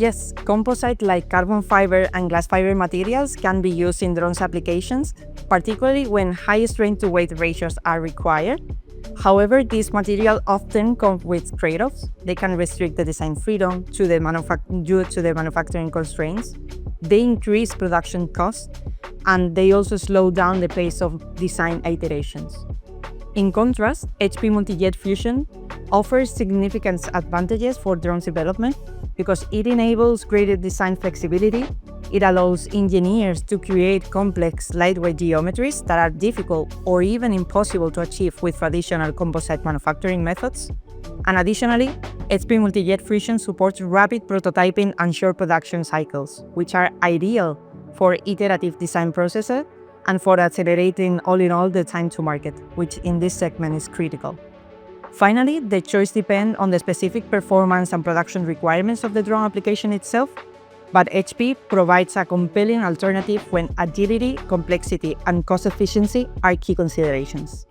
Yes, composite like carbon fiber and glass fiber materials can be used in drones applications, particularly when high strength-to-weight ratios are required. However, these materials often come with trade-offs. They can restrict the design freedom due to the manufacturing constraints. They increase production costs, and they also slow down the pace of design iterations. In contrast, HP multi-jet fusion offers significant advantages for drones development because it enables greater design flexibility. It allows engineers to create complex, lightweight geometries that are difficult or even impossible to achieve with traditional composite manufacturing methods. And additionally, HP multi-jet fusion supports rapid prototyping and short production cycles, which are ideal for iterative design processes and for accelerating all in all the time to market, which in this segment is critical. Finally, the choice depends on the specific performance and production requirements of the drone application itself, but HP provides a compelling alternative when agility, complexity, and cost efficiency are key considerations.